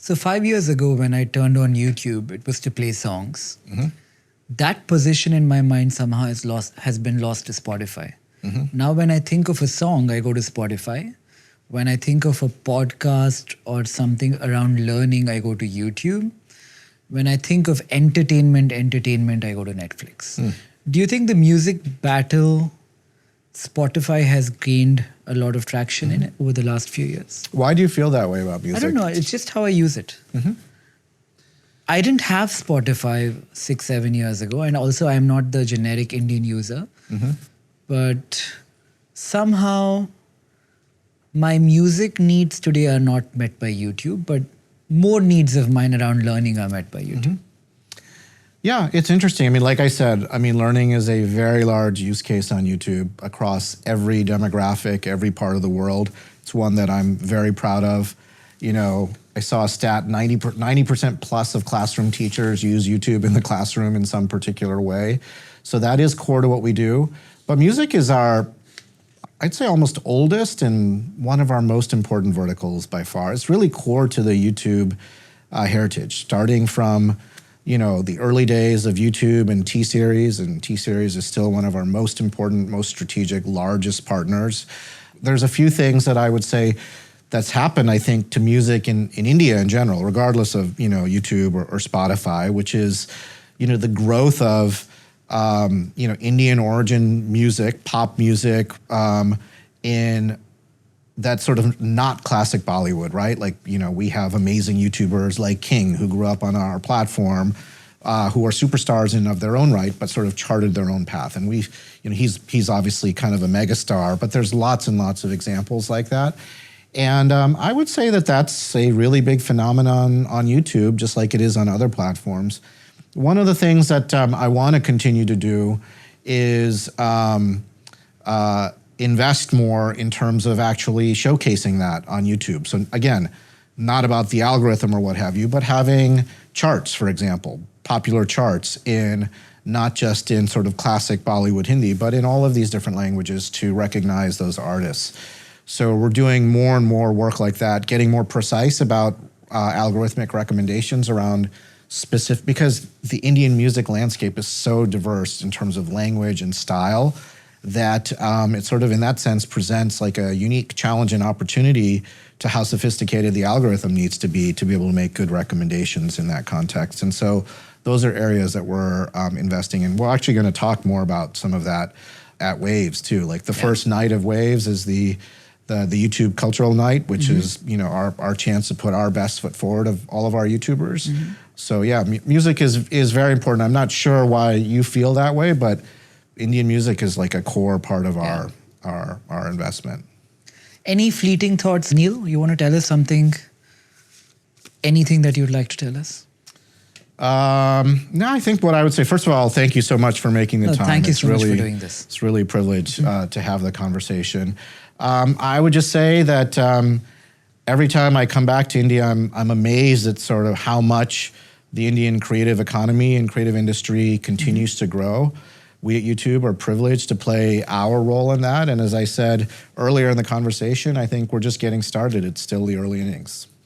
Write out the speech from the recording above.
So 5 years ago, when I turned on YouTube, it was to play songs. That position in my mind somehow has been lost to Spotify. Now, when I think of a song, I go to Spotify. When I think of a podcast or something around learning, I go to YouTube. When I think of entertainment, I go to Netflix. Do you think the music battle, Spotify has gained a lot of traction in it over the last few years? Why do you feel that way about music? I don't know. It's just how I use it. I didn't have Spotify 6-7 years ago. And also, I'm not the generic Indian user. But somehow, my music needs today are not met by YouTube, but more needs of mine around learning are met by YouTube. Yeah, it's interesting. I mean, like I said, learning is a very large use case on YouTube across every demographic, every part of the world. It's one that I'm very proud of. You know, I saw a stat, 90% plus of classroom teachers use YouTube in the classroom in some particular way. So that is core to what we do. But music is our, I'd say, almost oldest and one of our most important verticals by far. It's really core to the YouTube heritage, starting from, you know, the early days of YouTube and T-Series is still one of our most important, most strategic, largest partners. There's a few things that I would say that's happened, I think, to music in India in general, regardless of, you know, YouTube or Spotify, which is, you know, the growth of, you know, Indian origin music, pop music, in that sort of not classic Bollywood, right? Like, you know, we have amazing YouTubers like King who grew up on our platform, who are superstars in of their own right, but sort of charted their own path. And we, you know, he's obviously kind of a megastar, but there's lots and lots of examples like that. And I would say that that's a really big phenomenon on YouTube, just like it is on other platforms. One of the things that I want to continue to do is invest more in terms of actually showcasing that on YouTube. So again, not about the algorithm or what have you, but having charts, for example, popular charts in not just in sort of classic Bollywood Hindi, but in all of these different languages to recognize those artists. So we're doing more and more work like that, getting more precise about algorithmic recommendations around specific, because the Indian music landscape is so diverse in terms of language and style that it sort of in that sense presents like a unique challenge and opportunity to how sophisticated the algorithm needs to be able to make good recommendations in that context. And so those are areas that we're investing in. We're actually going to talk more about some of that at Waves too. Like the first night of Waves is the YouTube Cultural Night, which is, you know, our chance to put our best foot forward of all of our YouTubers. So yeah, music is very important. I'm not sure why you feel that way, but Indian music is like a core part of our investment. Any fleeting thoughts, Neil? You want to tell us something? Anything that you'd like to tell us? No, I think what I would say, first of all, thank you so much for making the time. Thank you so much for doing this. It's really a privilege to have the conversation. I would just say that every time I come back to India, I'm amazed at sort of how much the Indian creative economy and creative industry continues to grow. We at YouTube are privileged to play our role in that. And as I said earlier in the conversation, I think we're just getting started. It's still the early innings.